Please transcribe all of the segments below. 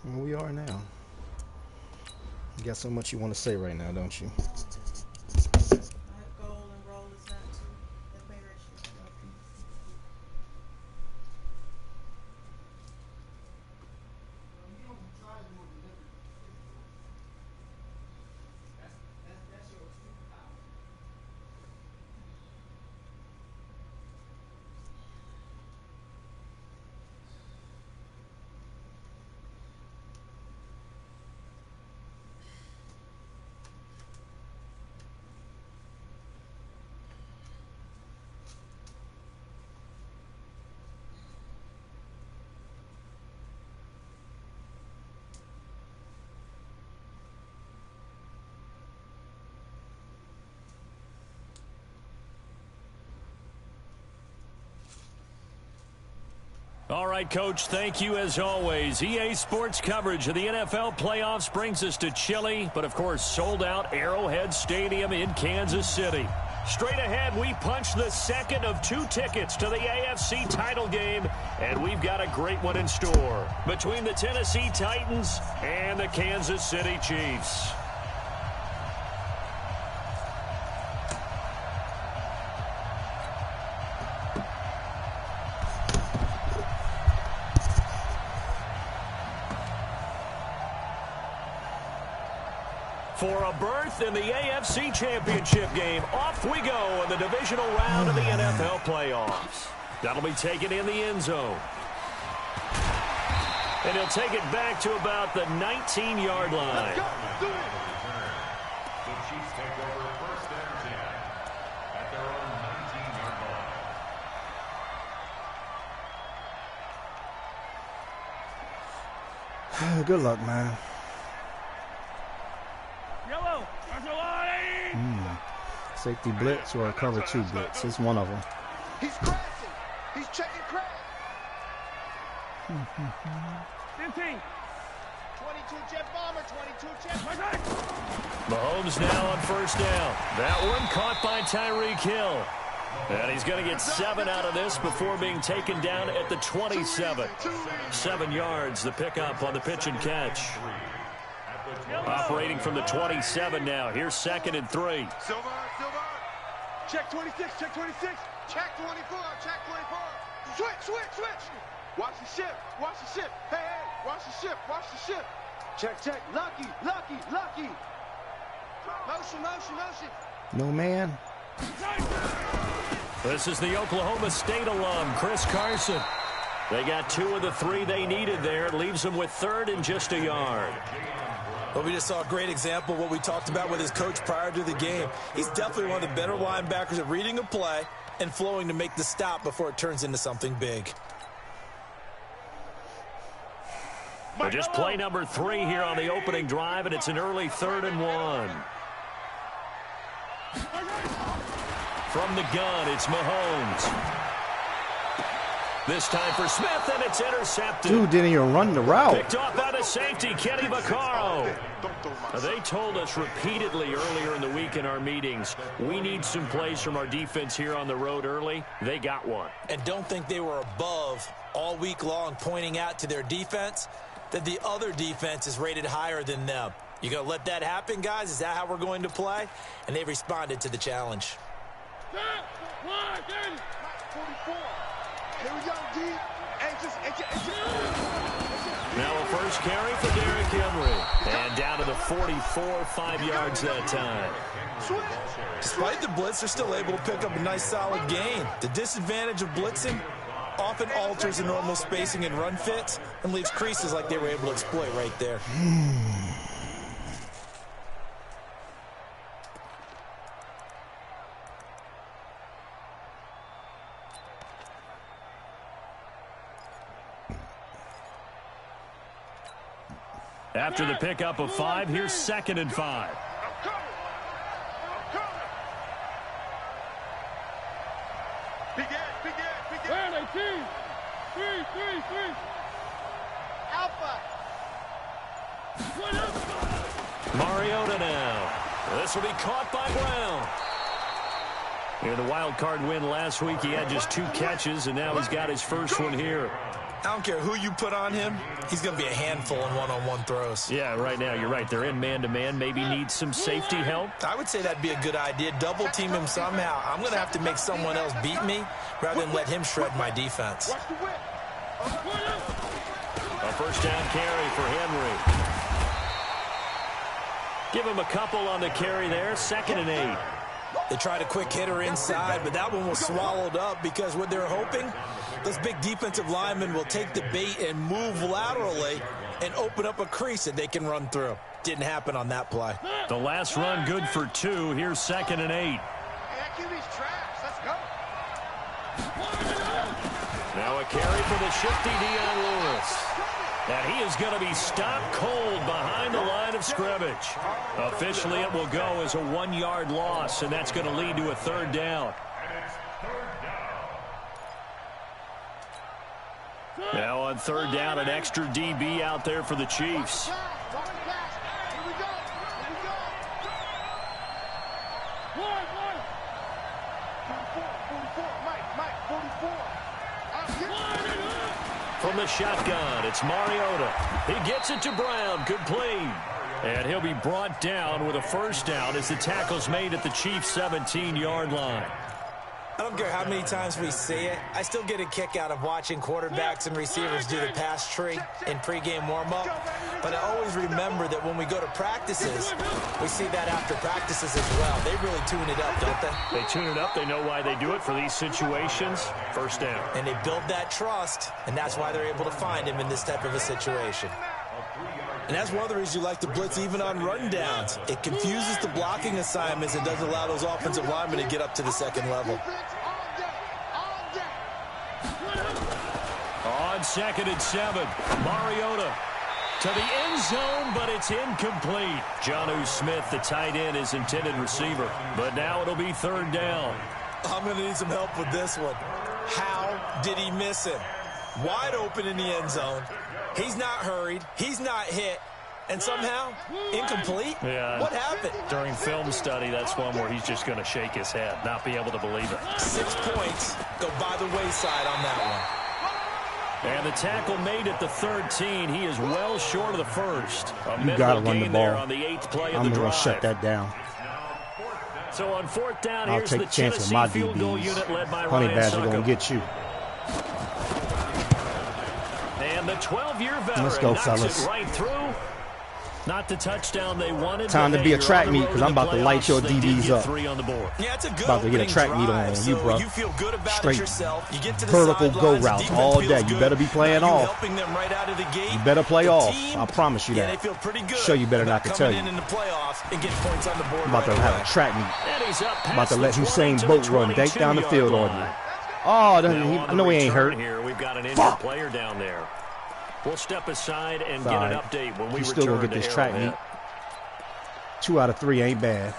Well, we are now. You got so much you want to say right now, don't you? All right, Coach, thank you as always. EA Sports coverage of the NFL playoffs brings us to chilly, but of course sold out Arrowhead Stadium in Kansas City. Straight ahead, we punch the second of 2 tickets to the AFC title game, and we've got a great one in store between the Tennessee Titans and the Kansas City Chiefs. For a berth in the AFC Championship game, off we go in the divisional round of the NFL playoffs. That'll be taken in the end zone. And he'll take it back to about the 19-yard line. Let's go. Do it. The Chiefs take over first and 10 at their own 19-yard line. Good luck, man. Safety blitz or a cover 2 blitz. It's one of them. He's crashing. He's checking crash. 15. 22 jet bomber. 22 jet. Mahomes now on first down. That one caught by Tyreek Hill. And he's going to get 7 out of this before being taken down at the 27. 7 yards, the pickup on the pitch and catch. Operating from the 27 now. Here's 2nd and 3. Silver. Check 26. Check 26. Check 24. Check 24. Switch. Watch the ship. Hey. Watch the ship. Check. Lucky. Motion. No man. This is the Oklahoma State alum, Chris Carson. They got 2 of the 3 they needed there. It leaves them with 3rd and just a yard. Well, we just saw a great example of what we talked about with his coach prior to the game. He's definitely one of the better linebackers at reading a play and flowing to make the stop before it turns into something big. Well, just play number 3 here on the opening drive, and it's an early 3rd and 1. From the gun, it's Mahomes. This time for Smith, and it's intercepted. Dude didn't even run the route. Picked off by the safety, Kenny Vaccaro. They told us repeatedly earlier in the week in our meetings, we need some plays from our defense here on the road early. They got one. And don't think they were above all week long pointing out to their defense that the other defense is rated higher than them. You going to let that happen, guys? Is that how we're going to play? And they responded to the challenge. 44. Here we go, D. Now a first carry for Derrick Henry. And down to the 44, 5 yards that time. Despite the blitz, they're still able to pick up a nice solid gain. The disadvantage of blitzing often alters the normal spacing and run fits and leaves creases like they were able to exploit right there. After the pickup of 5, here's 2nd and 5. Alpha. Mariota now. This will be caught by Brown. In the wild card win last week, he had just 2 catches, and now he's got his first one here. I don't care who you put on him. He's going to be a handful in one-on-one throws. Yeah, right now, you're right. They're in man-to-man. Maybe need some safety help. I would say that'd be a good idea. Double team him somehow. I'm going to have to make someone else beat me rather than let him shred my defense. A first down carry for Henry. Give him a couple on the carry there. 2nd and 8. They tried a quick hitter inside, but that one was swallowed up because what they're hoping, those big defensive linemen will take the bait and move laterally and open up a crease that they can run through. Didn't happen on that play. The last run good for 2. Here's 2nd and 8. Hey, that QB's trash. Let's go. Now a carry for the shifty Dion Lewis. And he is going to be stopped cold behind the line of scrimmage. Officially, it will go as a 1-yard loss, and that's going to lead to a 3rd down. Now on 3rd down, an extra DB out there for the Chiefs. Here we go. One. 44. Mike, 44. From the shotgun, it's Mariota. He gets it to Brown. Complete. And he'll be brought down with a first down as the tackle's made at the Chiefs' 17-yard line. I don't care how many times we see it. I still get a kick out of watching quarterbacks and receivers do the pass tree in pregame warm-up. But I always remember that when we go to practices, we see that after practices as well. They really tune it up, don't they? They tune it up. They know why they do it for these situations. First down. And they build that trust, and that's why they're able to find him in this type of a situation. And that's one of the reasons you like to blitz even on rundowns. It confuses the blocking assignments and doesn't allow those offensive linemen to get up to the second level. On 2nd and 7, Mariota to the end zone, but it's incomplete. Jonnu Smith, the tight end, is intended receiver. But now it'll be 3rd down. I'm going to need some help with this one. How did he miss him? Wide open in the end zone. He's not hurried. He's not hit. And somehow, incomplete? Yeah. What happened? During film study, that's one where he's just going to shake his head, not be able to believe it. 6 points go by the wayside on that one. And the tackle made at the 13. He is well short of the first. You got to run the ball. On the 8th play of I'm the going drive. to shut that down. So on 4th down, I'll here's take the a chance with Tennessee my field goal DBs. unit led by Honey Ryan Badger Succop. going to get you. And the 12-year veteran Let's go, knocks fellas. it right through. Not the touchdown they wanted. Time to be a track meet because I'm about to light your DBs up. 3 on the board. Yeah, it's a good About to get a track meet on you, bro. You feel good about Straight it yourself. You get to the vertical go sidelines, routes defense all feels day. You good. better be playing Now you off. helping them right out of the gate. You better play The off. team, I promise you yeah, that. they feel pretty good. Show you better not to about tell coming you. in the playoffs and get points on the board. I'm about to right have away. a track meet. And he's up I'm about to let past the Usain 20 to Bolt the run back down the 22-yard field on line. you. Oh, Now I on know the he ain't return hurt. Here, we've got an injured Fuck. player down there. We'll step aside and All get right. an update when we You return still gonna get to this track Arrowhead. meet. 2 out of 3 ain't bad.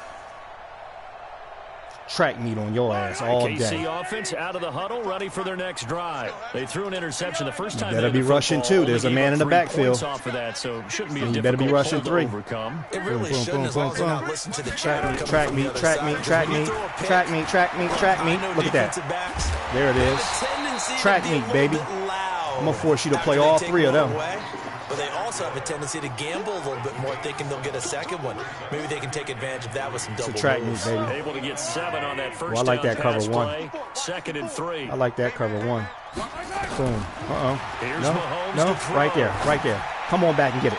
Track meet on your ass all KC day. offense out of the huddle, ready for their next drive. They threw an interception the first time. better they be had the rushing, football. too. There's Only a man gave in the up 3 backfield. points off of that, so shouldn't be a You difficult better be rushing pull to 3. overcome. It really Boom, shouldn't, boom, as long as boom, they're not boom. listening to the Track chatter meet, coming track from the meet, other track side. meet, Because track when you meet, throw a pick, track meet, track meet, track meet. I know Look at that. defensive backs There it have is. a tendency to Track be a meet, little baby. bit loud I'm going to force you to play after they all take 3 of one them. away. But they also have a tendency to gamble a little bit more, thinking they'll get a second one. Maybe they can take advantage of that with some double It's a track meet, moves. baby. Able to get 7 on that first Well, I like down that cover pass 1. play. 2nd and 3. I like that cover 1. Boom. Here's No, Mahomes no, to throw. right there. Come on back and get it.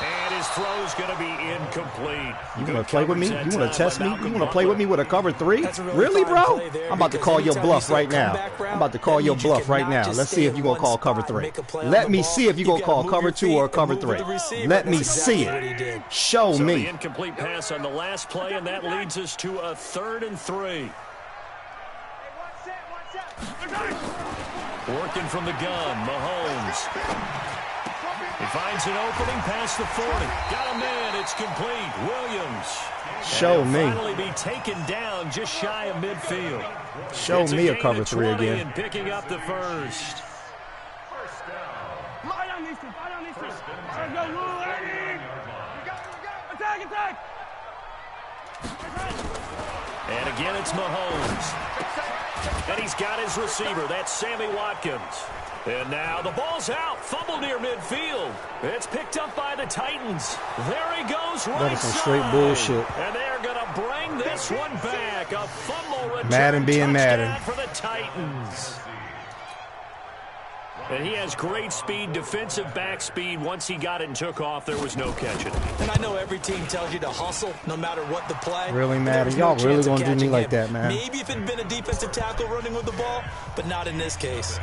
And his throw's going to be incomplete. You Good want to play with me? coverage You that want to time test by me? Malcolm You want to play with me with a cover 3? That's a really Really, fine bro? play there, I'm about to because call your anytime you bluff see a right now. comeback route, I'm about to call that your means you bluff right cannot now. just Let's stay see if in you're going to one call cover spot, 3. make a play on Let the me ball. see if you're going to You gotta call move cover your 2 feet or and cover move 3. with the receiver. Let me That's see exactly what he it. did. Show So the me. incomplete pass on the last play, and that leads us to a 3rd and 3. Working from the gun, Mahomes. He finds an opening past the 40. Got a man. It's complete. Williams. Show And me. he'll finally be taken down just shy of midfield. Show It's me a gain cover of 3 20 again. and picking up the first. And again, it's Mahomes. And he's got his receiver. That's Sammy Watkins. And now the ball's out. Fumble near midfield. It's picked up by the Titans. There he goes right That is some side. straight bullshit. And they're going to bring this one back. A fumble return Madden being touchdown Madden. for the Titans. And he has great speed, defensive back speed. Once he got it and took off, there was no catching. And I know every team tells you to hustle no matter what the play. Really, Madden? There's Y'all no really chance of gonna do me catching like him. that, man? Maybe if it had been a defensive tackle running with the ball, but not in this case.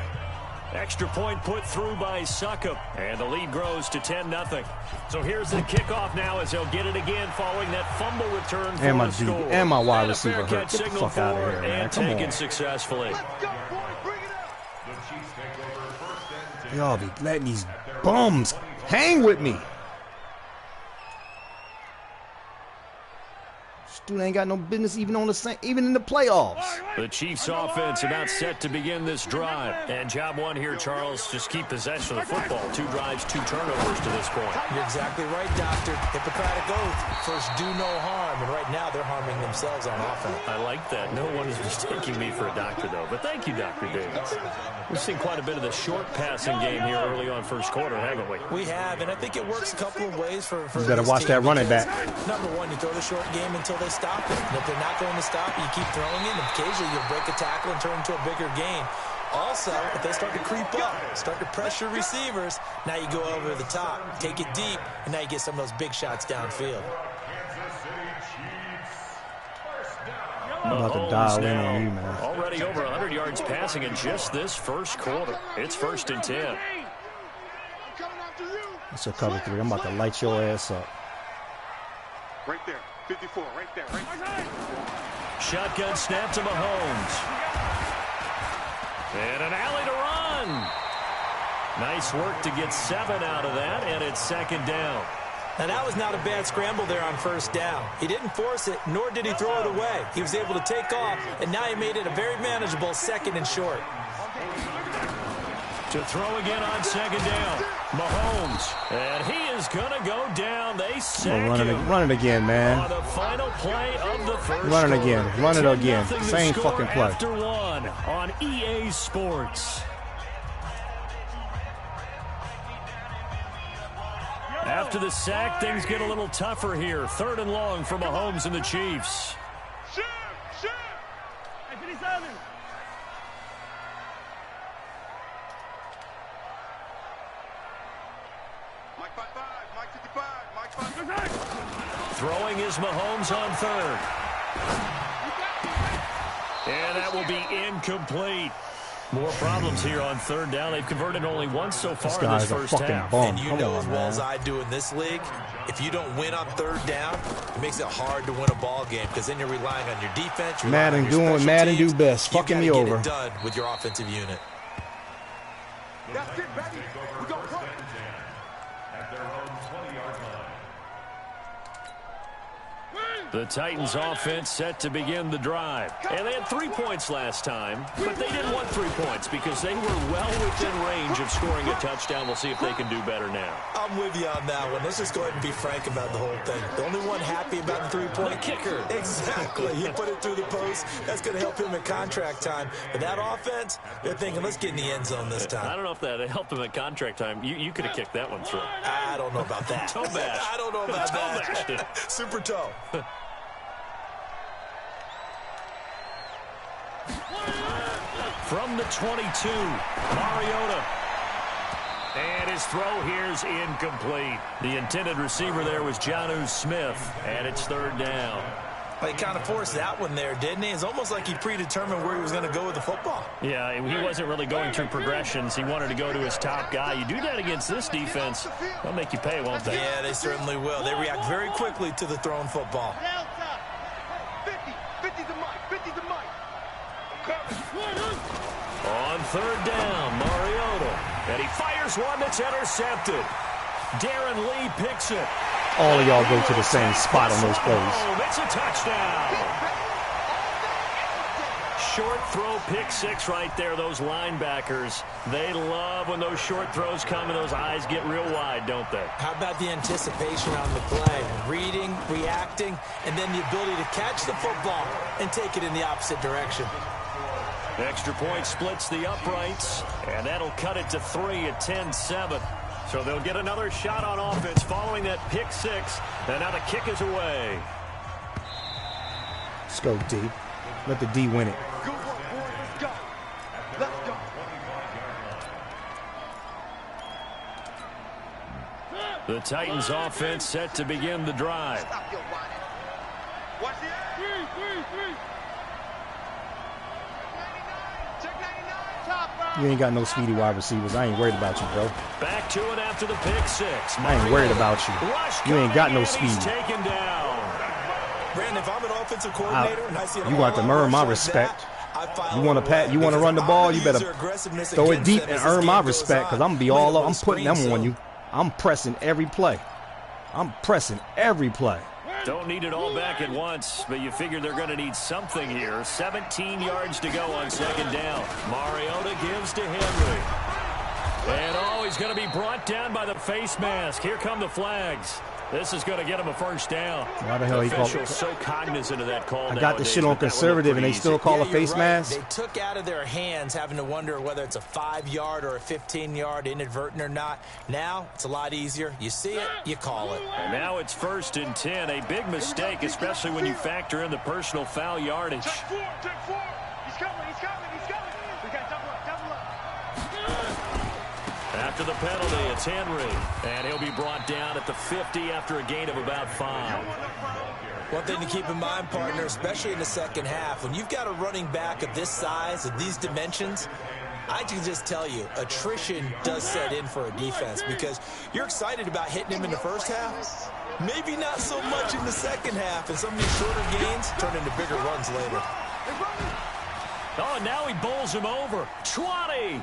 Extra point put through by Succop, and the lead grows to 10-0. So here's the kickoff now as they'll get it again following that fumble return for And my the score. and my wide And a receiver fair hurt. catch Get the signal fuck out of for here, man. and Come taken on. successfully. Let's go, boys. Bring it up. Y'all be letting these bums hang with me. Dude ain't got no business even on the same, even in the playoffs. The Chiefs offense about set to begin this drive. And job one here, Charles, just keep possession of the football. 2 drives, 2 turnovers to this point. You're exactly right, Doctor. Hippocratic oath. First, do no harm. And right now, they're harming themselves on offense. I like that. No one is mistaking me for a doctor, though. But thank you, Dr. Davis. We've seen quite a bit of the short passing game here early on first quarter, haven't we? We have, and I think it works a couple of ways for You better this watch team that running because, back. Number one, you throw the short game until they stop it. And if they're not going to stop it, you keep throwing it, and occasionally you'll break a tackle and turn into a bigger gain. Also, if they start to creep up, start to pressure receivers, now you go over the top, take it deep, and now you get some of those big shots downfield. I'm about to dial in on you, man. Already over 100 yards passing in just this first quarter. It's 1st and 10. I'm coming after you. It's a cover 3. I'm about to light your ass up. Right there. 54. Right there. Right there. Shotgun snap to Mahomes. And an alley to run. Nice work to get 7 out of that, and it's 2nd down. Now, that was not a bad scramble there on 1st down. He didn't force it, nor did he throw it away. He was able to take off, and now he made it a very manageable 2nd and short. To throw again on 2nd down. Mahomes. And he is going to go down. They sack him. Run it again, man. On the final play of the first Run it quarter. again. Run it again. 10-0 Same score fucking play. After 1 on EA Sports. After the sack, things get a little tougher here. 3rd and long for Mahomes and the Chiefs. Ship. Mike 55. Mike 55. Mike 55. Throwing is Mahomes on 3rd. And that will be incomplete. More problems here on 3rd down. They've converted only once so far in this guy's a first fucking half. bum. And you Come know on, as well as man. I do in this league, if you don't win on 3rd down, it makes it hard to win a ball game because then you're relying on your defense. You're relying on Madden your doing what special Madden teams. do best, You fucking gotta me get over. it done with your offensive unit. That's it, baby. We go front. The Titans offense set to begin the drive. And they had 3 points last time, but they didn't want 3 points because they were well within range of scoring a touchdown. We'll see if they can do better now. I'm with you on that one. Let's just go ahead and be frank about the whole thing. The only one happy about the 3-point The kicker. Exactly. He put it through the post. That's going to help him at contract time. But that offense, they're thinking, let's get in the end zone this I time. don't know if that helped them at contract time. You could have kicked that one through. I don't know about that. Toe bash. I don't know about Toe bashed it. that. Super toe. From the 22, Mariota. And his throw here's incomplete. The intended receiver there was Jonnu Smith, and it's 3rd down. Well, he kind of forced that one there, didn't he? It's almost like he predetermined where he was going to go with the football. Yeah, he wasn't really going through progressions. He wanted to go to his top guy. You do that against this defense, they'll make you pay, won't they? Yeah, they certainly will. They react very quickly to the thrown football. 50. 50 to Mike. 50 to Mike. On 3rd down, Mariota. And he fires one that's intercepted. Darren Lee picks it. All of y'all go to the same spot on those plays. Oh, it's a touchdown. Short throw, pick 6 right there. Those linebackers, they love when those short throws come and those eyes get real wide, don't they? How about the anticipation on the play? Reading, reacting, and then the ability to catch the football and take it in the opposite direction. Extra point splits the uprights, and that'll cut it to 3 at 10-7. So they'll get another shot on offense following that pick six, and now the kick is away. Let's go, D. Let the D win it. Good work, boy. Let's go. Let's go. The Titans offense set to begin the drive. Stop your whining. Watch the three. Check 99. Top, bro. You ain't got no speedy wide receivers. I ain't worried about you, bro. Back to it after the pick six. I ain't worried about you. You ain't got no speed. Taken down. Brandon, if I'm an offensive coordinator and I see You want to earn my respect. You want to run the ball, you better throw it deep and earn my respect, because I'm going to be all up. I'm putting them on you. I'm pressing every play. Don't need it all back at once, but you figure they're going to need something here. 17 yards to go on second down. Mariota gives to Henry. And he's going to be brought down by the face mask. Here come the flags. This is going to get him a first down. Why the hell he called it? So cognizant of that call. I got the shit on conservative, and they still call a face mask. They took out of their hands having to wonder whether it's a 5-yard or a 15-yard inadvertent or not. Now it's a lot easier. You see it, you call it. And now it's 1st and 10. A big mistake, especially when you factor in the personal foul yardage. Check four. He's coming. We got double up. After the penalty, it's Henry. And he'll be brought down at the 50 after a gain of about 5. One thing to keep in mind, partner, especially in the second half, when you've got a running back of this size, of these dimensions, I can just tell you, attrition does set in for a defense, because you're excited about hitting him in the first half. Maybe not so much in the second half, and some of these shorter gains turn into bigger runs later. Oh, and now he bowls him over. 20.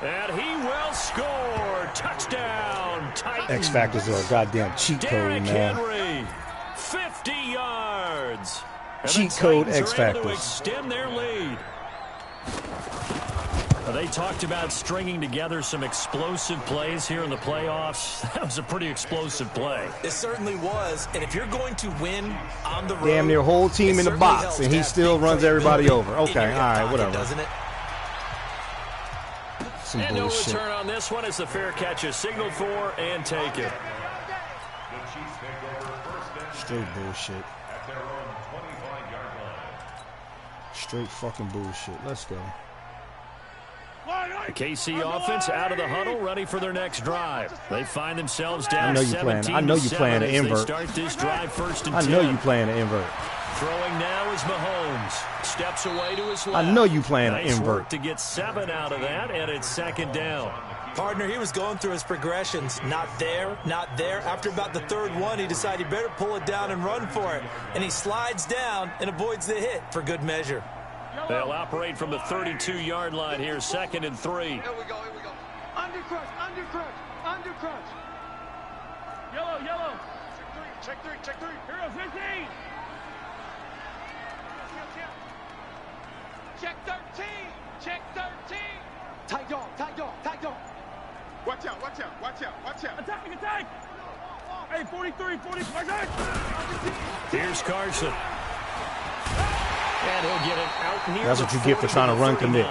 And he will score. Touchdown, Titans. X Factor's a goddamn cheat code, man. Henry, 50 yards. And Cheat the code Titans X are able to Factors. extend their lead. They talked about stringing together some explosive plays here in the playoffs. That was a pretty explosive play. It certainly was, and if you're going to win on the road, Damn near whole team in the box, and he still runs everybody over. Okay, all right, whatever. Doesn't it? Some And no bullshit. return on this one as the fair catch is signaled for and taken. Straight bullshit. Straight fucking bullshit. Let's go. The KC offense out of the huddle, ready for their next drive. They find themselves down I know you playing. 17-7 I know you playing an as they invert. start this drive 1st and 10. I know you playing an invert. Throwing now is Mahomes. Steps away to his left. I know you playing an Nice invert. work to get 7 out of that, and it's 2nd down. Partner, he was going through his progressions. Not there, not there. After about the 3rd one, he decided he better pull it down and run for it. And he slides down and avoids the hit for good measure. They'll operate from the 32-yard line here, 2nd and 3. Here we go. Undercrunch. Yellow. Check three. Here goes 15. Check 13. Tight dog. Watch out. Attack. Hey, 43. Here's Carson. And he'll get it out near That's the what you get for 40 trying to run 39. commit.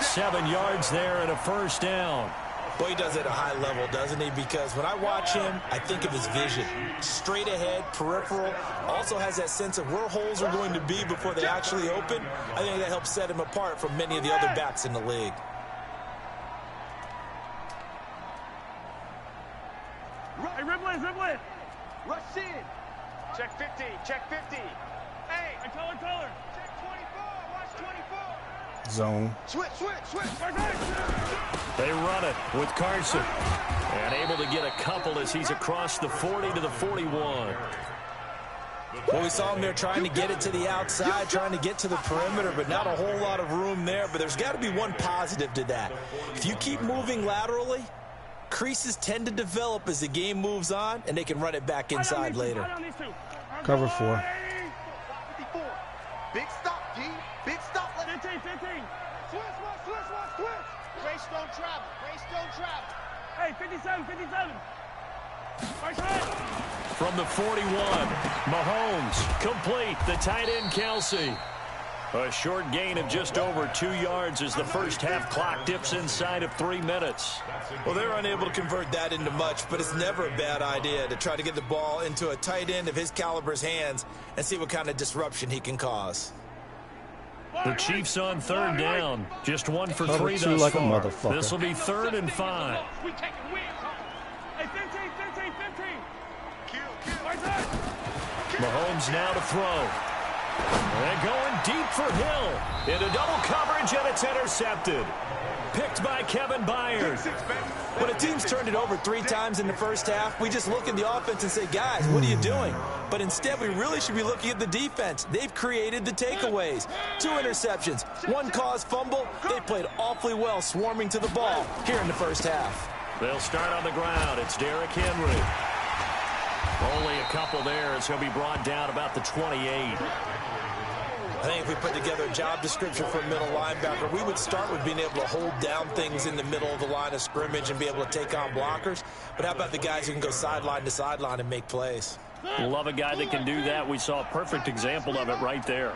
7 yards there and a 1st down. Boy, he does it at a high level, doesn't he? Because when I watch him, I think of his vision. Straight ahead, peripheral, also has that sense of where holes are going to be before they actually open. I think that helps set him apart from many of the other backs in the league. Hey, Riblin. Rush in. Check 50. Hey, color. Check 24. Watch 24. Zone. Switch. They run it with Carson. And able to get a couple as he's across the 40 to the 41. Well, we saw him there trying to get it to the outside, trying to get to the perimeter, but not a whole lot of room there. But there's got to be one positive to that. If you keep moving laterally, creases tend to develop as the game moves on, and they can run it back inside later. Cover 4. 54. Big stop, G. Big stop. 15. Switch. Race don't travel. Hey, 57. Right side. From the 41, Mahomes complete. The tight end, Kelsey. A short gain of just over 2 yards as the first half clock dips inside of 3 minutes. Well, they're unable to convert that into much, but it's never a bad idea to try to get the ball into a tight end of his caliber's hands and see what kind of disruption he can cause. The Chiefs on third down. Just 1 for 3 thus like far. A motherfucker. This will be 3rd and 5. We taking wins. Hey, 15. Mahomes now to throw. And going deep for Hill. Into double coverage, and it's intercepted. Picked by Kevin Byard. When a team's turned it over 3 times in the first half, we just look at the offense and say, guys, what are you doing? But instead, we really should be looking at the defense. They've created the takeaways. 2 interceptions, 1 caused fumble. They played awfully well swarming to the ball here in the first half. They'll start on the ground. It's Derrick Henry. Only a couple there as he'll be brought down about the 28. I think if we put together a job description for a middle linebacker, we would start with being able to hold down things in the middle of the line of scrimmage and be able to take on blockers. But how about the guys who can go sideline to sideline and make plays? Love a guy that can do that. We saw a perfect example of it right there.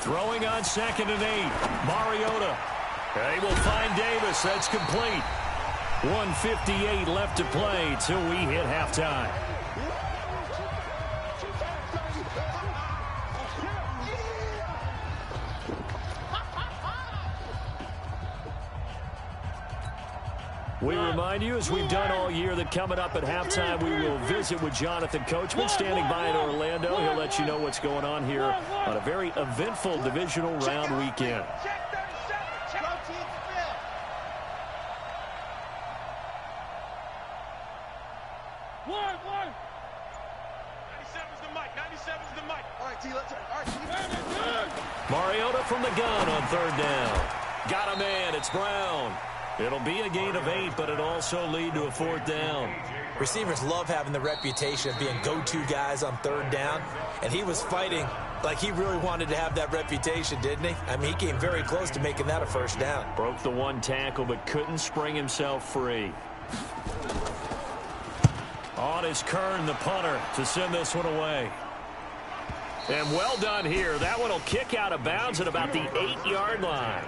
Throwing on 2nd and 8. Mariota. They will find Davis. That's complete. 1:58 left to play till we hit halftime. We remind you, as we've done all year, that coming up at halftime, we will visit with Jonathan Coachman standing by in Orlando. He'll let you know what's going on here on a very eventful divisional round weekend. Mariota from the gun on 3rd down. Got a man. It's Brown. It'll be a gain of 8, but it'll also lead to a 4th down. Receivers love having the reputation of being go-to guys on 3rd down, and he was fighting like he really wanted to have that reputation, didn't he? I mean, he came very close to making that a 1st down. Broke the 1 tackle, but couldn't spring himself free. On is Kern, the punter, to send this one away. And well done here. That one will kick out of bounds at about the 8-yard line.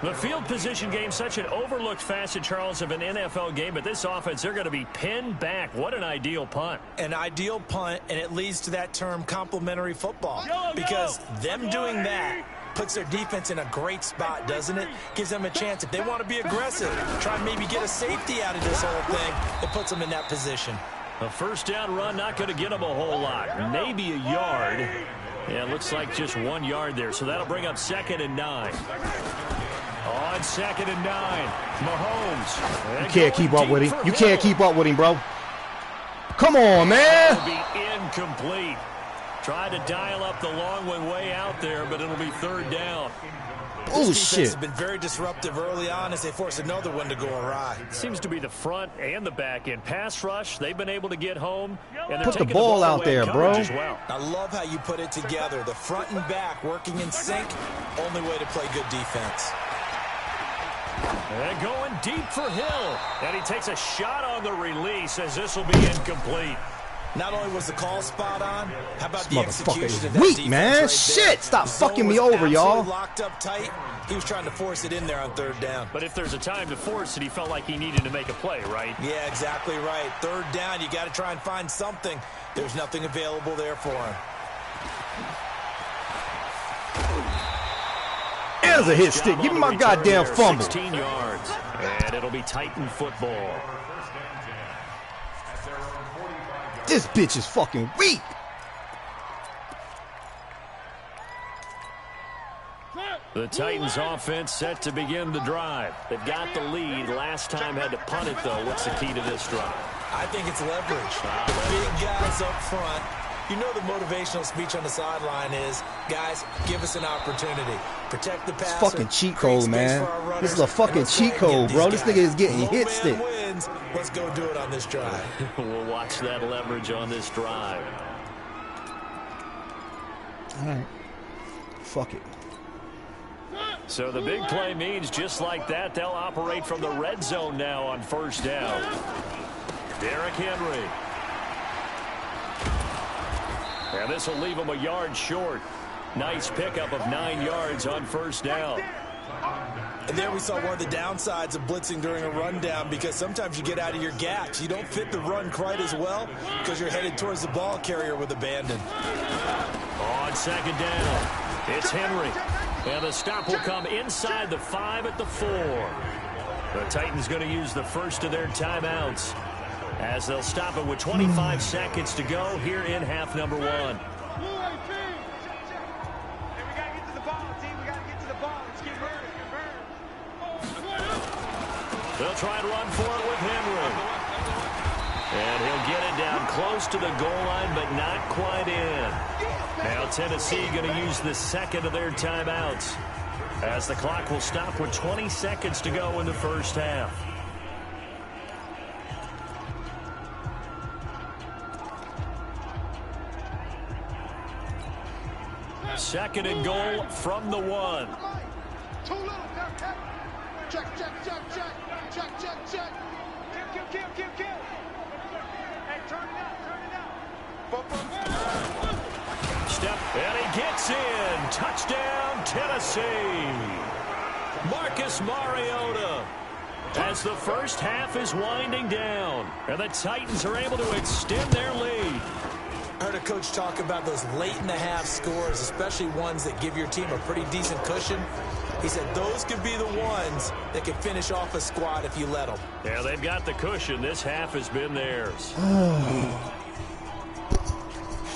The field position game, such an overlooked facet, Charles, of an NFL game, but this offense, they're going to be pinned back. What an ideal punt. An ideal punt, and it leads to that term complementary football. Because them doing that puts their defense in a great spot, doesn't it? Gives them a chance, if they want to be aggressive, try and maybe get a safety out of this whole thing, it puts them in that position. A 1st down run, not going to get them a whole lot. Maybe a yard. Yeah, it looks like just 1 yard there, so that'll bring up 2nd and 9. On 2nd and 9, Mahomes. You can't keep up with him. You can't keep up with him, bro. Come on, man. It'll be incomplete. Tried to dial up the long one way out there, but it'll be 3rd down. This defense has been very disruptive early on as they force another one to go awry. Seems to be the front and the back end. Pass rush, they've been able to get home. And put the ball out there, bro. Well. I love how you put it together. The front and back working in sync. Only way to play good defense. And going deep for Hill. And he takes a shot on the release as this will be incomplete. Not only was the call spot on, how about this the execution of that weak, defense man. right Shit, stop fucking me over, y'all. Locked up tight. He was trying to force it in there on 3rd down. But if there's a time to force it, he felt like he needed to make a play, right? Yeah, exactly right. 3rd down, you got to try and find something. There's nothing available there for him. There's a hit stick. Give me my goddamn fumble. 16 yards. And it'll be Titan football. This bitch is fucking weak. The Titans offense set to begin the drive. They've got the lead. Last time had to punt it, though. What's the key to this drive? I think it's leverage. The big guys up front. You know the motivational speech on the sideline is, guys, give us an opportunity. Protect the passer. It's fucking cheat code, man. This is a fucking cheat code, bro. This nigga is getting hit stick. Wins. Let's go do it on this drive. We'll watch that leverage on this drive. All right. Fuck it. So the big play means just like that, they'll operate from the red zone now on 1st down. Derrick Henry. And this will leave them a yard short. Nice pickup of 9 yards on first down. And there we saw one of the downsides of blitzing during a rundown, because sometimes you get out of your gaps. You don't fit the run quite as well because you're headed towards the ball carrier with abandon. On second down, it's Henry. And the stop will come inside the 5 at the 4. The Titans going to use the first of their timeouts as they'll stop it with 25 seconds to go here in half number 1. They'll try and run for it with Henry. And he'll get it down close to the goal line, but not quite in. Now Tennessee going to use the second of their timeouts as the clock will stop with 20 seconds to go in the first half. Second and goal from the 1. Too little. Check. Kill. Hey, turn it out. Step, and he gets in. Touchdown, Tennessee. Marcus Mariota. As the first half is winding down, and the Titans are able to extend their lead. I heard a coach talk about those late-in-the-half scores, especially ones that give your team a pretty decent cushion. He said those could be the ones that can finish off a squad if you let them. Yeah, they've got the cushion. This half has been theirs.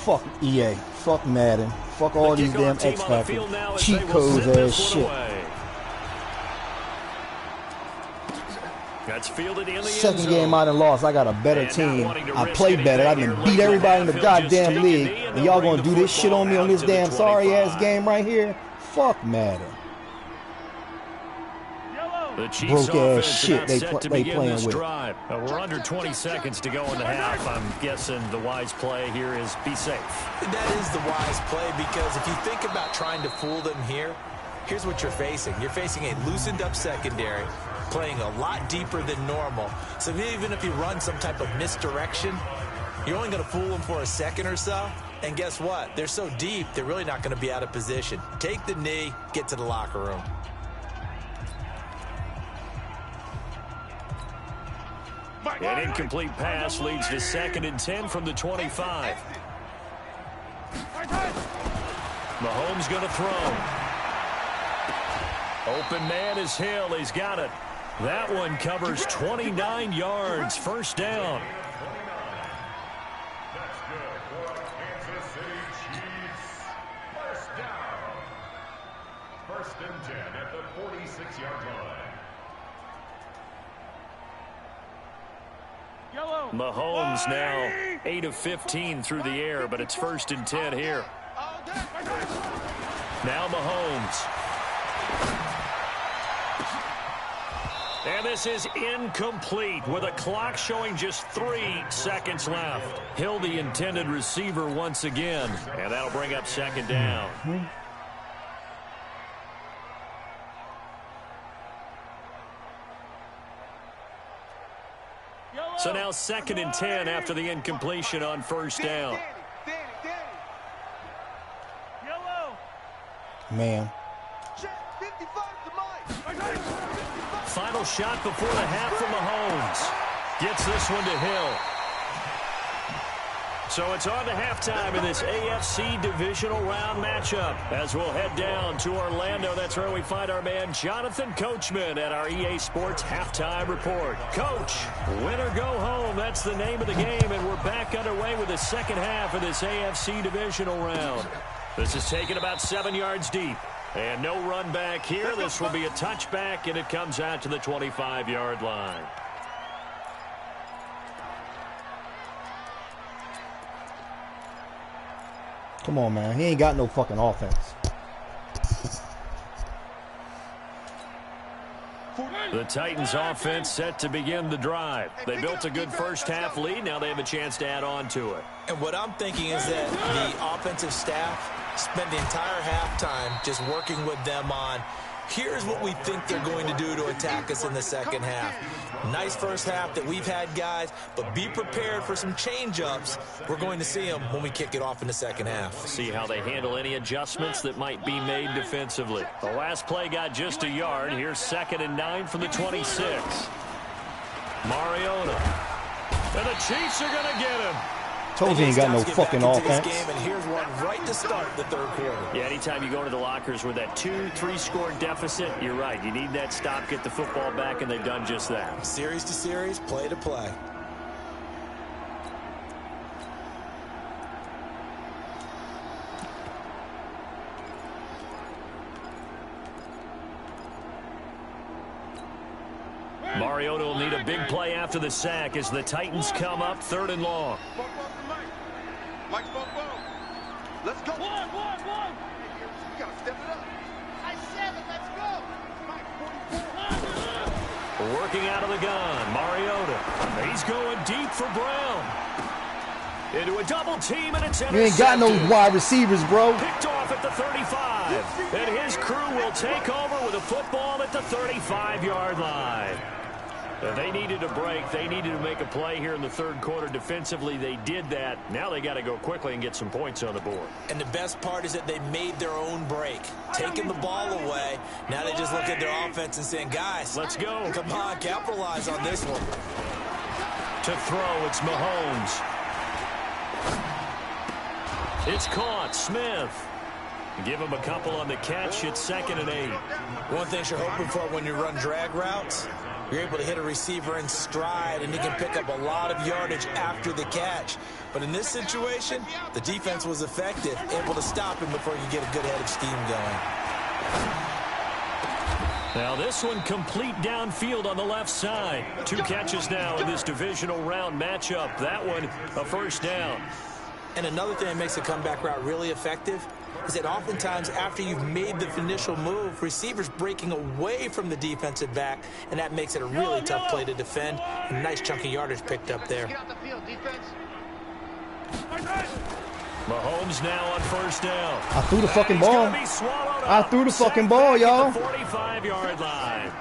Fuck EA. Fuck Madden. Fuck all these damn X Factor cheat codes ass shit. That's fielded in the Second game I done lost. I got a better team. I play better. I done beat everybody in the goddamn league. And y'all gonna do this shit on me on this damn sorry ass game right here? Fuck Madden. The Chiefs broke ass shit they playing with. We're under 20 seconds to go in the half. I'm guessing the wise play here is be safe. That is the wise play, because if you think about trying to fool them here, here's what you're facing. You're facing a loosened up secondary, playing a lot deeper than normal. So even if you run some type of misdirection, you're only going to fool them for a second or so. And guess what? They're so deep, they're really not going to be out of position. Take the knee, get to the locker room. An incomplete pass leads to 2nd and 10 from the 25. Mahomes going to throw. Open man is Hill. He's got it. That one covers 29 yards. First down. That's good for Kansas City Chiefs. First down. 1st and 10 at the 46-yard line. Mahomes now 8 of 15 through the air, but it's 1st and 10 here. Now Mahomes. And this is incomplete with a clock showing just 3 seconds left. Hill, the intended receiver once again, and that'll bring up 2nd down. So now 2nd and 10 after the incompletion on 1st down. Man. Final shot before the half from Mahomes. Gets this one to Hill. So it's on to halftime in this AFC divisional round matchup. As we'll head down to Orlando, that's where we find our man Jonathan Coachman at our EA Sports Halftime Report. Coach, win or go home, that's the name of the game, and we're back underway with the second half of this AFC divisional round. This is taken about 7 yards deep. And no run back here. This will be a touchback, and it comes out to the 25-yard line. Come on, man. He ain't got no fucking offense. The Titans offense set to begin the drive. They built a good first half lead. Now they have a chance to add on to it. And what I'm thinking is that the offensive staff spent the entire halftime just working with them on Here's what we think they're going to do to attack us in the second half. Nice first half that we've had, guys, but be prepared for some change-ups. We're going to see them when we kick it off in the second half. See how they handle any adjustments that might be made defensively. The last play got just a yard. Here's 2nd and 9 from the 26. Mariota. And the Chiefs are going to get him. Told you he ain't got no fucking offense. Game, and here's one right to start the third quarter. Yeah, anytime you go to the lockers with that 2-3 score deficit, you're right. You need that stop, get the football back, and they've done just that. Series to series, play to play. Mariota will need a big play after the sack as the Titans come up 3rd and long. Let's go. One. You gotta step it up. I said it, let's go. Working out of the gun, Mariota. He's going deep for Brown. Into a double team, and it's intercepted. You ain't got no wide receivers, bro. Picked off at the 35. And his crew will take over with a football at the 35-yard line. They needed a break. They needed to make a play here in the third quarter. Defensively, they did that. Now they got to go quickly and get some points on the board. And the best part is that they made their own break, taking the ball away. Now they just look at their offense and saying, guys, let's go. Come on, capitalize on this one. To throw, it's Mahomes. It's caught. Smith. Give him a couple on the catch. It's 2nd and 8. One thing you're hoping for when you run drag routes, you're able to hit a receiver in stride, and he can pick up a lot of yardage after the catch. But in this situation, the defense was effective, able to stop him before you get a good head of steam going. Now this one complete downfield on the left side. 2 catches now in this divisional round matchup. That one a first down. And another thing that makes a comeback route really effective is that oftentimes after you've made the initial move, receivers breaking away from the defensive back, and that makes it a really tough play to defend. A nice chunk of yardage picked up there. Get out the field, defense. Mahomes now on first down. I threw the fucking ball. I threw the fucking ball, y'all. 45-yard line.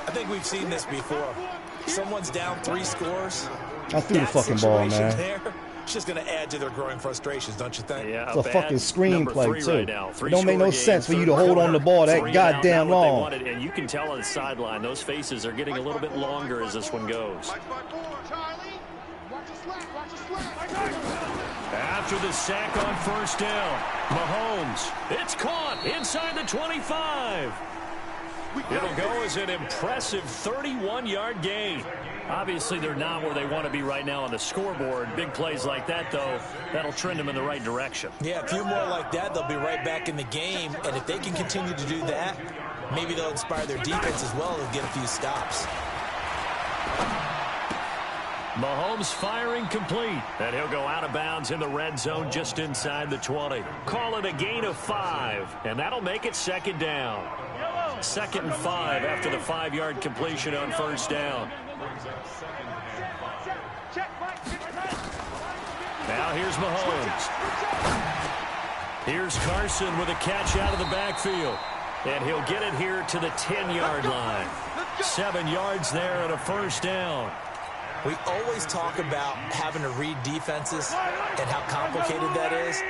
I think we've seen this before. Someone's down 3 scores. I threw the fucking ball, man. It's just going to add to their growing frustrations, don't you think? Yeah, it's a fucking screenplay, too. Right, it don't make no sense for you to hold on the ball that goddamn long. And you can tell on the sideline, those faces are getting a little bit longer as this one goes. After the sack on first down, Mahomes, it's caught inside the 25. It'll go as an impressive 31-yard gain. Obviously, they're not where they want to be right now on the scoreboard. Big plays like that, though, that'll trend them in the right direction. Yeah, a few more like that, they'll be right back in the game. And if they can continue to do that, maybe they'll inspire their defense as well and get a few stops. Mahomes firing complete. And he'll go out of bounds in the red zone just inside the 20. Call it a gain of 5. And that'll make it 2nd down. 2nd and 5 after the 5-yard completion on first down. Now here's Mahomes. Here's Carson with a catch out of the backfield. And he'll get it here to the 10-yard line. 7 yards there and a first down. We always talk about having to read defenses and how complicated that is.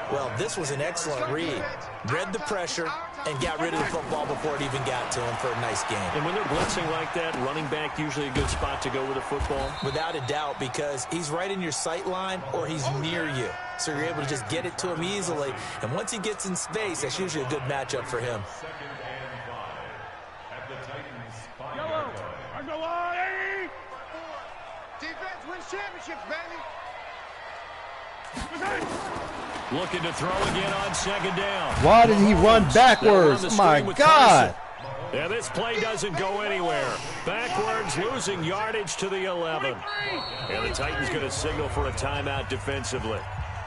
Well, this was an excellent read. Read the pressure and got rid of the football before it even got to him for a nice game. And when they're blitzing like that, running back usually a good spot to go with the football? Without a doubt, because he's right in your sight line or he's near you. So you're able to just get it to him easily. And once he gets in space, that's usually a good matchup for him. Defense wins championships, baby. Looking to throw again on 2nd down. Why did he run backwards? My God. Yeah, this play doesn't go anywhere. Backwards, losing yardage to the 11. And the Titans going to signal for a timeout defensively.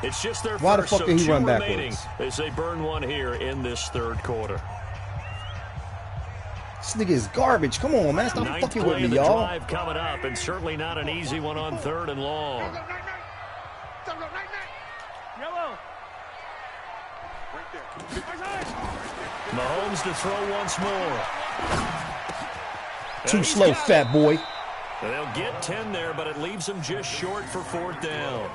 It's just their Why first, the fuck did he run remaining backwards? as they burn one here in this third quarter. This nigga is garbage. Come on, man. Stop fucking with me, y'all. Drive coming up, and certainly not an easy one on 3rd and long. Mahomes to throw once more. Too slow, fat boy. They'll get 10 there, but it leaves them just short for 4th down.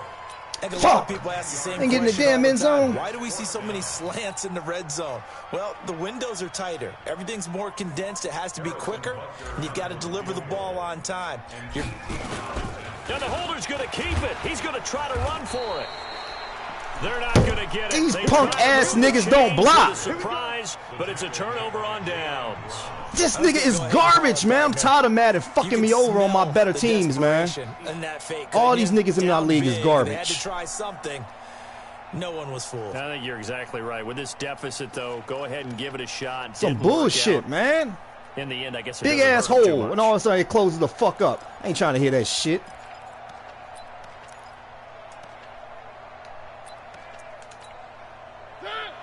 And a lot of people ask the same Ain't getting the question damn end zone. Why do we see so many slants in the red zone? Well, the windows are tighter. Everything's more condensed. It has to be quicker, and you've got to deliver the ball on time. Now the holder's going to keep it. He's going to try to run for it. They're not going to get it. These punk-ass niggas don't block. Surprise, but it's a turnover on downs. This nigga is garbage, man. I'm tired of Madden fucking me over on my better teams, man. All these niggas in our league is garbage. They had to try something. No one was fooled. I think you're exactly right. With this deficit, though, go ahead and give it a shot. Some bullshit, man. In the end, I guess big ass hole, and all of a sudden it closes the fuck up. I ain't trying to hear that shit.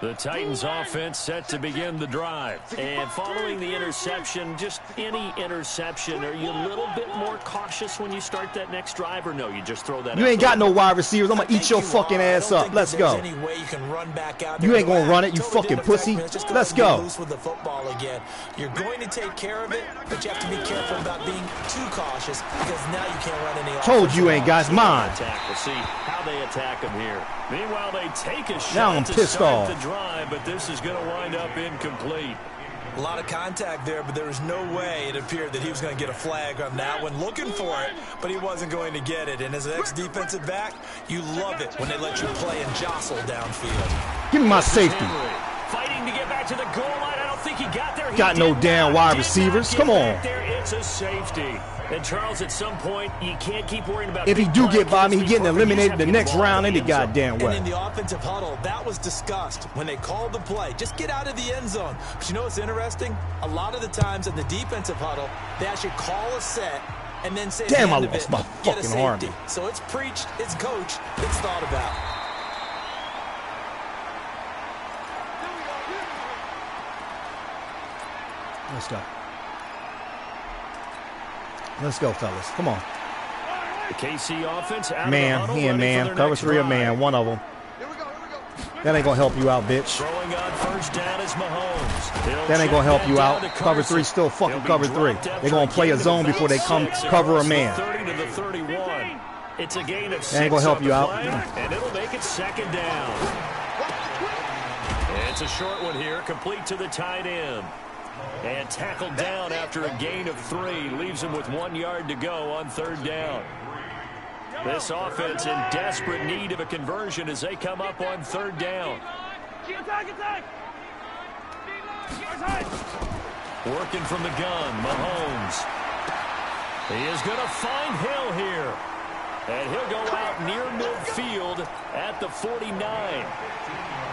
The Titans offense set to begin the drive. And following the interception, just any interception, are you a little bit more cautious when you start that next drive, or no, you just throw that out? You ain't got no wide receivers. I'm going to eat your fucking ass up. Let's go. You ain't going to run it, you fucking pussy. Let's go. With the football again. You're going to take care of it, but you have to be careful about being too cautious because now you can't run any. Told you ain't, guys. Mine. We'll see how they attack him here. Meanwhile, they take a shot. Now I'm pissed off. Drive, but this is going to wind up incomplete. A lot of contact there, but there was no way it appeared that he was going to get a flag on that one. Looking for it, but he wasn't going to get it. And as an ex-defensive back, you love it when they let you play and jostle downfield. Give me my safety. Fighting to get back to the goal line. I don't think he got there. Got no damn wide receivers. Come on. It's a safety. And Charles, at some point, you can't keep worrying about. If he do get by me, he getting eliminated the next round any goddamn way. And in the offensive huddle, that was discussed when they called the play. Just get out of the end zone. But you know what's interesting? A lot of the times in the defensive huddle, they actually call a set and then say, damn, I lost my fucking arm. So it's preached, it's coached, it's thought about. Let's go. Let's go, fellas. Come on. The KC offense out man, of the huddle, he and man. Cover 3 or man. One of them. That ain't going to help you out, bitch. Throwing on first down is Mahomes. That ain't going to help you out. Cover 3 still fucking cover 3. They're going to play a zone before they come cover a man. 30 to the 31. It's a gain of 6. That ain't going to help you out. And it'll make it 2nd down. It's a short one here, complete to the tight end. And tackled down after a gain of 3. Leaves him with 1 yard to go on 3rd down. This offense in desperate need of a conversion as they come up on 3rd down. Working from the gun, Mahomes. He is going to find Hill here. And he'll go out near midfield at the 49.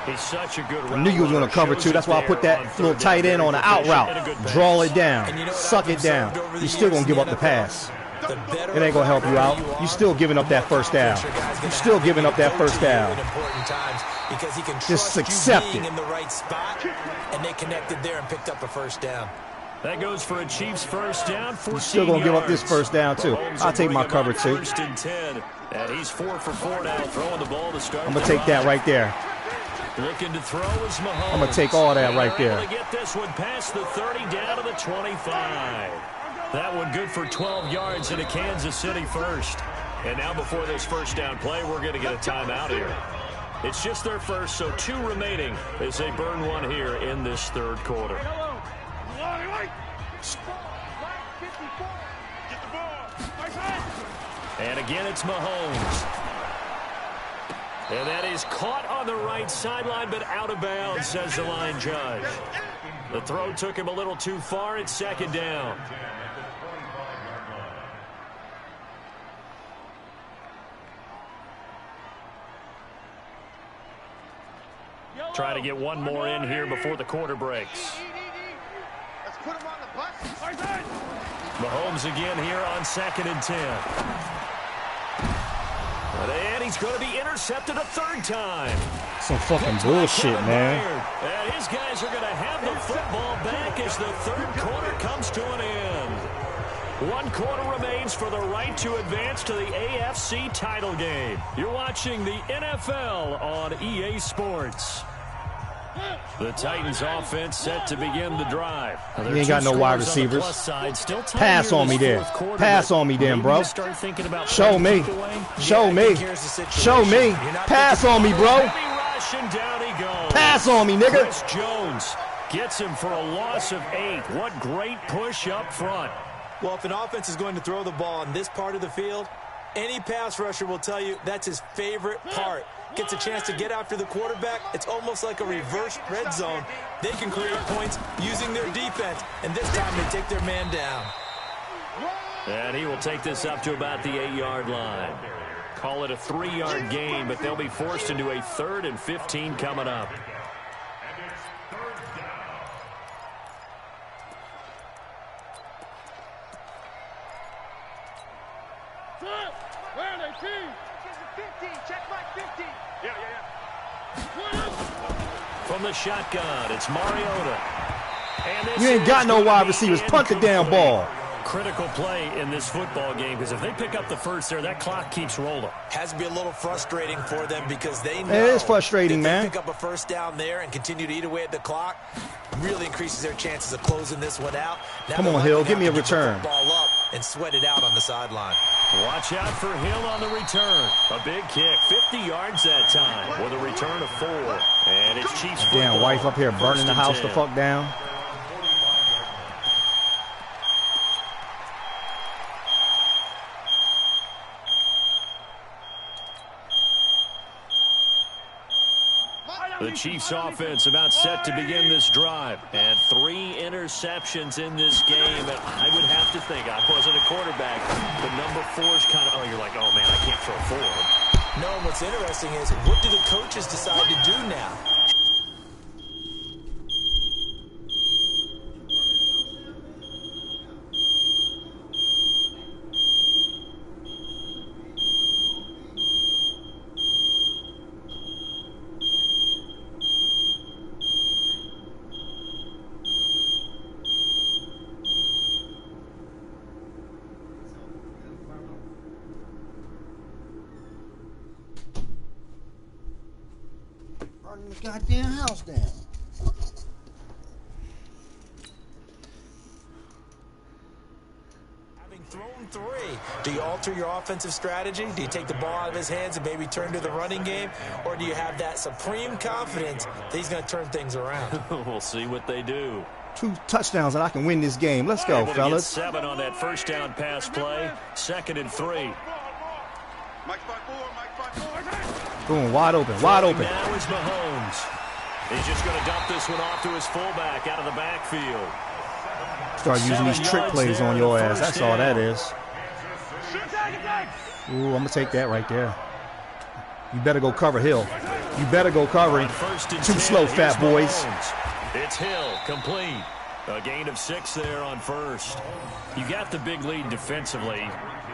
He's such a good route. I knew you was going to cover 2. That's why I put that little tight end on the out route. Draw it down. Suck it down. You're still going to give up the pass. It ain't going to help you out. You're still giving up that first down. You're still giving up that first down. Just accept it. In the right spot, and they connected there and picked up a first down. That goes for a Chiefs first down. You're still going to give up this first down, too. I'll take my cover 2. 1st and 10. And he's 4 for 4 now, throwing the ball to start. I'm going to take that right there. Looking to throw is Mahomes. I'm going to take all that right there. Able to get this one past the 30 down to the 25. That one good for 12 yards into Kansas City first. And now before this first down play, we're going to get a timeout here. It's just their first, so 2 remaining as they burn one here in this 3rd quarter. And again, it's Mahomes. And that is caught on the right sideline, but out of bounds, says the line judge. The throw took him a little too far. It's 2nd down. Try to get one more in here before the quarter breaks. Let's put him on the bus. Mahomes again here on 2nd and 10. And he's going to be intercepted a 3rd time. Some fucking bullshit, man. And his guys are going to have the football back as the 3rd quarter comes to an end. 1 quarter remains for the right to advance to the AFC title game. You're watching the NFL on EA Sports. The Titans offense set to begin the drive. You ain't got no wide receivers. Pass on me there. Pass on me then, bro. Show me. Show me. Show me. Pass on me, bro. Pass on me, nigga. Chris Jones gets him for a loss of 8. What great push up front. Well, if an offense is going to throw the ball in this part of the field, any pass rusher will tell you that's his favorite part. Gets a chance to get after the quarterback. It's almost like a reverse red zone. They can create points using their defense, and this time they take their man down. And he will take this up to about the 8-yard line. Call it a 3-yard gain, but they'll be forced into a 3rd and 15 coming up. Where are they, team? Get the 50. Check my 50. Yeah. From the shotgun, it's Mariota. And You ain't got no wide receivers. Punt the damn ball. Critical play in this football game, because if they pick up the first there, that clock keeps rolling. Has to be a little frustrating for them because they know It is frustrating, if man. they pick up a first down there and continue to eat away at the clock, really increases their chances of closing this one out. Now Come on, Hill, give me a return. Ball up and sweat it out on the sideline. Watch out for Hill on the return. A big kick, 50 yards that time, with a return of 4. And it's Chiefs football. Damn, wife up here burning the house the fuck down. The Chiefs offense about set to begin this drive. And 3 interceptions in this game. And I would have to think, I wasn't a quarterback, but number 4 is kind of, you're like, oh man, I can't throw 4. No, and what's interesting is, what do the coaches decide to do now? Burning the goddamn house down. Having thrown 3, do you alter your offensive strategy? Do you take the ball out of his hands and maybe turn to the running game? Or do you have that supreme confidence that he's going to turn things around? We'll see what they do. 2 touchdowns and I can win this game. Let's go, Able to fellas. get 7 on that first down pass play. 2nd and 3. Mike 5-4. Boom, wide open, wide open. Now is Mahomes. He's just going to dump this one off to his fullback out of the backfield. Start using these trick plays on your ass. That's all that is. Ooh, I'm going to take that right there. You better go cover Hill. You better go cover him. Too slow, fat boys. It's Hill, complete. A gain of 6 there on first. You got the big lead defensively.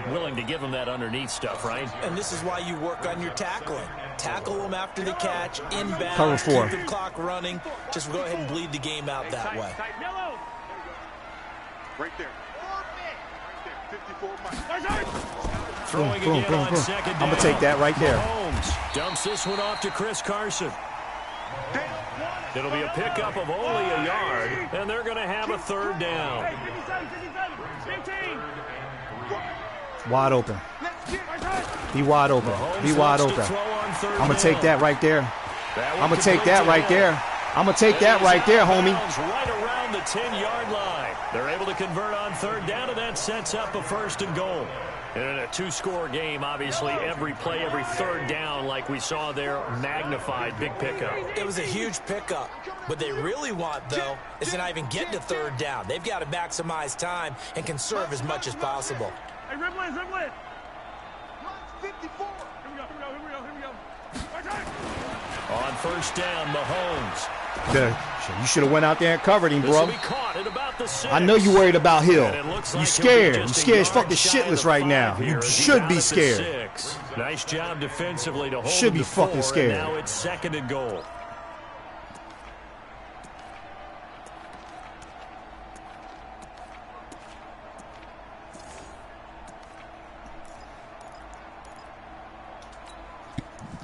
Willing to give him that underneath stuff, right? And this is why you work on your tackling. Tackle them after the catch, inbound, Cover 4. keep the clock running. Just go ahead and bleed the game out that way. Right there. Right there. 54 Mike. Throwing Boom, again boom, on boom. 2nd down. I'm going to take that right there. Mahomes dumps this one off to Chris Carson. It'll be a pickup of only a yard, and they're going to have a 3rd down. Wide open. Be wide open. Be wide open. I'm going to take that right there. I'm going to take that right there. I'm going to take that right there, homie. Right around the 10-yard line. They're able to convert on 3rd down, and that sets up a 1st and goal. And in a 2-score game, obviously, every play, every 3rd down, like we saw there, magnified, big pickup. It was a huge pickup. What they really want, though, is to not even get to 3rd down. They've got to maximize time and conserve as much as possible. Hey, Riblin. 54. Here we go. On 1st down, Mahomes. You should have went out there and covered him, This will bro. be caught at about the 6. I know you worried about Hill. And it looks You like scared. he'll be You just scared a as fucking yard shy of shitless the right 5 now. here You as he should got be it to scared. 6. Nice job defensively to hold Should him be to 4, fucking scared. And now it's 2nd and goal.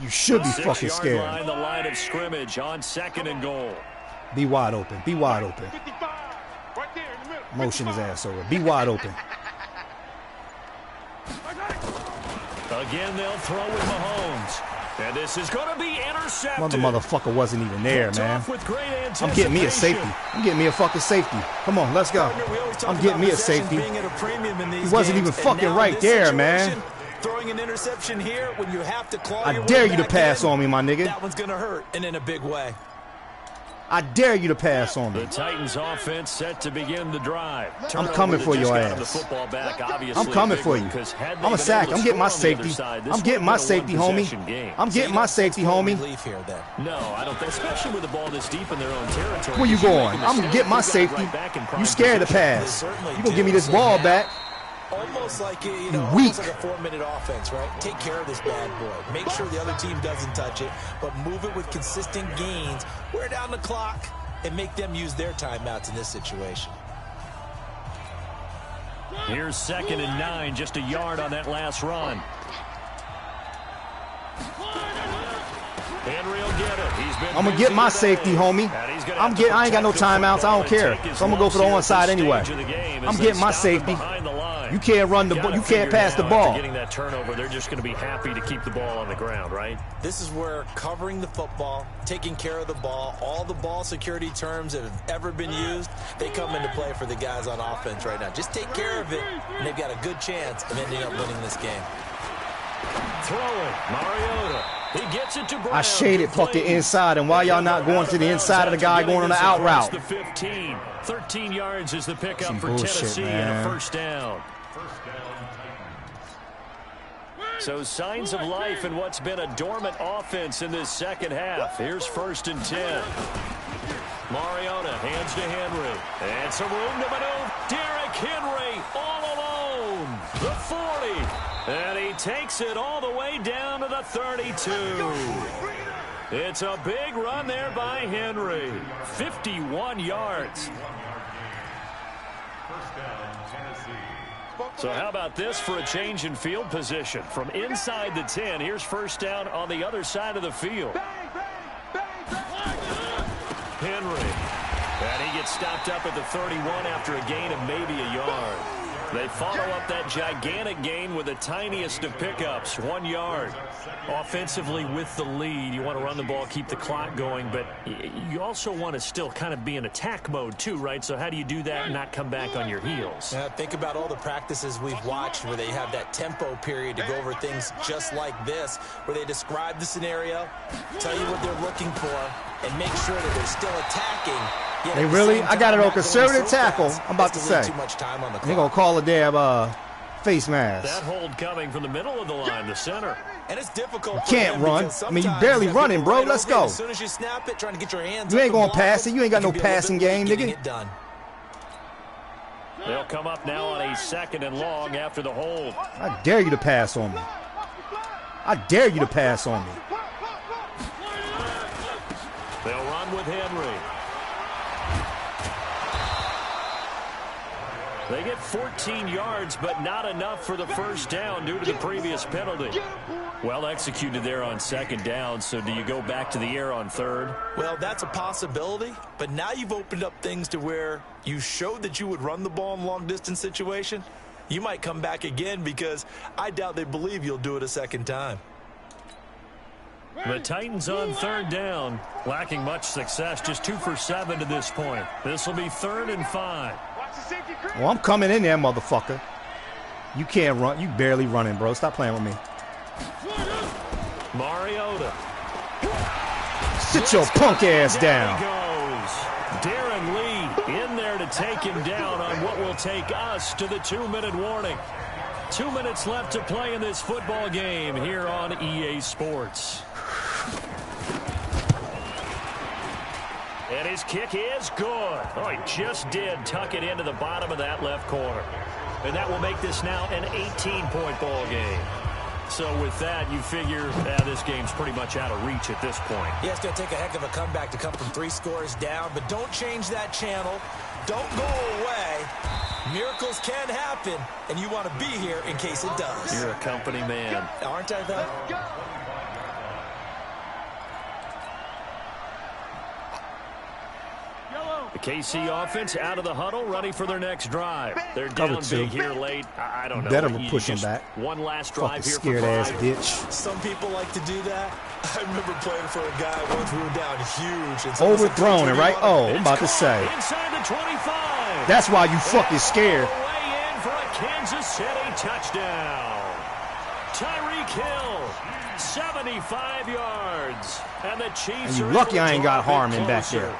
You should be fucking 6-yard scared. line, the line of scrimmage on 2nd and goal. Be wide open. Be wide open. 55. Right there in the middle. Motion his ass over. Be wide open. Again, they'll throw with Mahomes. And this is going to be intercepted. Motherfucker wasn't even there, man. With great I'm getting me a safety. I'm getting me a fucking safety. Come on, let's go. I'm getting me a safety. He wasn't even fucking right there, man. Throwing an interception here when you have to claw your I dare way you to back pass in, on me, my nigga. That one's going to hurt, and in a big way. I dare you to pass on me. The Titans offense set to begin the drive. I'm coming for your ass. The football back, I'm coming for you. I'm a sack. I'm getting my safety. I'm getting my safety, homie. I'm getting my safety, homie. No, I don't think, especially with the ball this deep in their own territory. Where you going? I'm gonna get my safety. You scared to pass. You gonna give me this ball back? Almost like weak. Almost like a 4-minute offense, right? Take care of this bad boy. Make sure the other team doesn't touch it, but move it with consistent gains. Wear down the clock and make them use their timeouts in this situation. Here's 2nd and 9, just a yard on that last run. Henry will get it. He's been I'm gonna get my safety, homie. I ain't got no timeouts. I don't care. So I'm gonna go for the onside anyway. I'm getting my safety. You can't run the ball. You can't pass the ball. Getting that turnover, they're just going to be happy to keep the ball on the ground, right? This is where covering the football, taking care of the ball, all the ball security terms that have ever been used, they come into play for the guys on offense right now. Just take care of it, and they've got a good chance of ending up winning this game. Throwing, Mariota. He gets it to Brown. I shaded fucking inside, and why y'all not going to the inside of the guy going on the out route? The 15, 13 yards is the pickup for bullshit, Tennessee man. and a first down. So signs of life in what's been a dormant offense in this second half. Here's 1st and 10. Mariota hands to Henry. And some room to maneuver. Derrick Henry all alone. The 40. And he takes it all the way down to the 32. It's a big run there by Henry. 51 yards. So how about this for a change in field position? From inside the 10, here's 1st down on the other side of the field. Henry. And he gets stopped up at the 31 after a gain of maybe a yard. They follow up that gigantic gain with the tiniest of pickups, 1 yard. Offensively with the lead, you want to run the ball, keep the clock going, but you also want to still kind of be in attack mode too, right? So how do you do that and not come back on your heels? Think about all the practices we've watched where they have that tempo period to go over things just like this, where they describe the scenario, tell you what they're looking for, and make sure that they're still attacking. They really? I got it on conservative tackle, I'm about to say. They're going to call a damn face mask. That hold coming from the middle of the line, the center. And it's difficult. You can't run. I mean, you barely running, bro. Let's go. As soon as you snap it, trying to get your hands You ain't going to pass it. You ain't got no passing game, nigga. They'll come up now on a 2nd and long after the hold. I dare you to pass on me. I dare you to pass on me. They'll run with Henry. They get 14 yards, but not enough for the first down due to the previous penalty. Well executed there on 2nd down, so do you go back to the air on 3rd? Well, that's a possibility, but now you've opened up things to where you showed that you would run the ball in long-distance situation. You might come back again because I doubt they believe you'll do it a second time. The Titans on 3rd down, lacking much success, just 2 for 7 to this point. This will be 3rd and 5. Well, I'm coming in there, motherfucker. You can't run. You barely running, bro. Stop playing with me. Mariota. Sit your punk ass down. There he goes. Darren Lee in there to take him down on what will take us to the 2-minute warning. 2 minutes left to play in this football game here on EA Sports. And his kick is good. Oh, he just did tuck it into the bottom of that left corner. And that will make this now an 18-point ball game. So with that, you figure this game's pretty much out of reach at this point. Yeah, it's going to take a heck of a comeback to come from 3 scores down, but don't change that channel. Don't go away. Miracles can happen, and you want to be here in case it does. You're a company man. Aren't I, though? The KC offense out of the huddle, ready for their next drive. They're down big here late. I don't know. Better push them back. One last drive here. Scared ass bitch. Some people like to do that. I remember playing for a guy once we were down huge. And overthrown it, right? Oh, I'm about to say. Inside the 25. That's why you fucking scared. Way in for a Kansas City touchdown. Tyreek Hill, 75 yards. And the Chiefs are lucky I ain't got Harmon back there.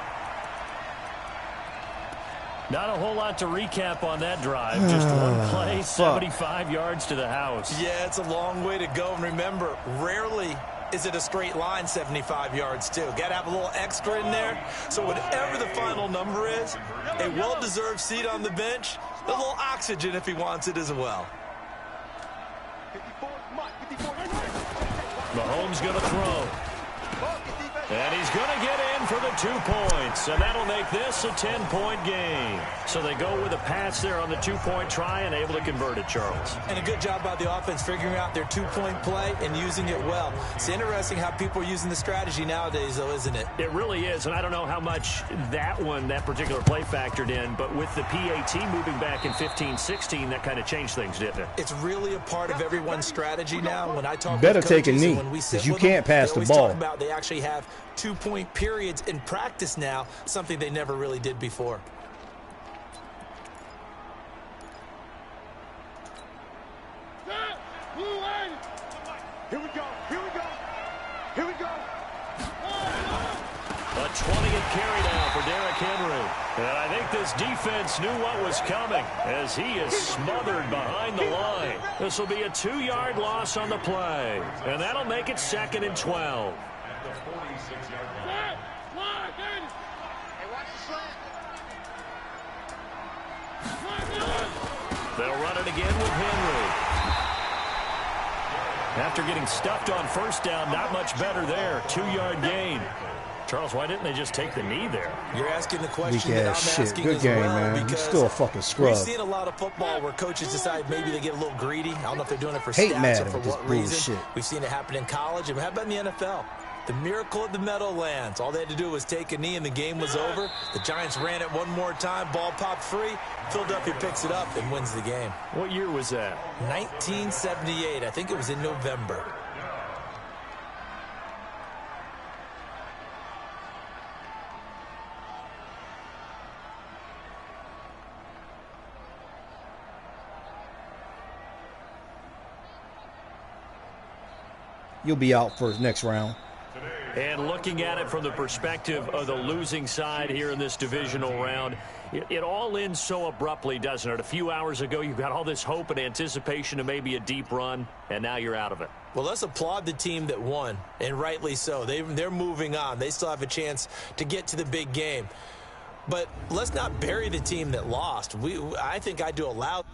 Not a whole lot to recap on that drive. Just one play, 75 yards to the house. Yeah, it's a long way to go. And remember, rarely is it a straight line 75 yards, too. Got to have a little extra in there. So whatever the final number is, a well-deserved seat on the bench, a little oxygen if he wants it as well. Mahomes going to throw. And he's going to get in for the 2 points. And that'll make this a 10-point game. So they go with a pass there on the 2-point try and able to convert it, Charles. And a good job by the offense figuring out their 2-point play and using it well. It's interesting how people are using the strategy nowadays, though, isn't it? It really is. And I don't know how much that particular play factored in. But with the PAT moving back in 15-16, that kind of changed things, didn't it? It's really a part of everyone's strategy now. When I talk better with take a coaches knee, because you can't pass the ball. Talk about they actually have 2-point periods in practice now, something they never really did before. Here we go. Here we go. Here we go. A 20th carry now for Derrick Henry. And I think this defense knew what was coming as he is smothered behind the line. This will be a 2-yard loss on the play. And that'll make it 2nd and 12. They'll run it again with Henry. After getting stuffed on first down, not much better there. 2-yard gain. Charles, why didn't they just take the knee there? You're asking the question that I'm asking Good as game, well, man. because You're still a fucking scrub. we've seen a lot of football where coaches decide maybe they get a little greedy. I don't know if they're doing it for Hate stats or Madden for with what this reason. bullshit. We've seen it happen in college, and how about in the NFL? The miracle of the Meadowlands. All they had to do was take a knee, and the game was over. The Giants ran it one more time. Ball popped free. Philadelphia picks it up and wins the game. What year was that? 1978. I think it was in November. You'll be out for the next round. And looking at it from the perspective of the losing side here in this divisional round, it all ends so abruptly, doesn't it? A few hours ago, you got all this hope and anticipation of maybe a deep run, and now you're out of it. Well, let's applaud the team that won, and rightly so. They're moving on. They still have a chance to get to the big game. But let's not bury the team that lost. I think I do a loud...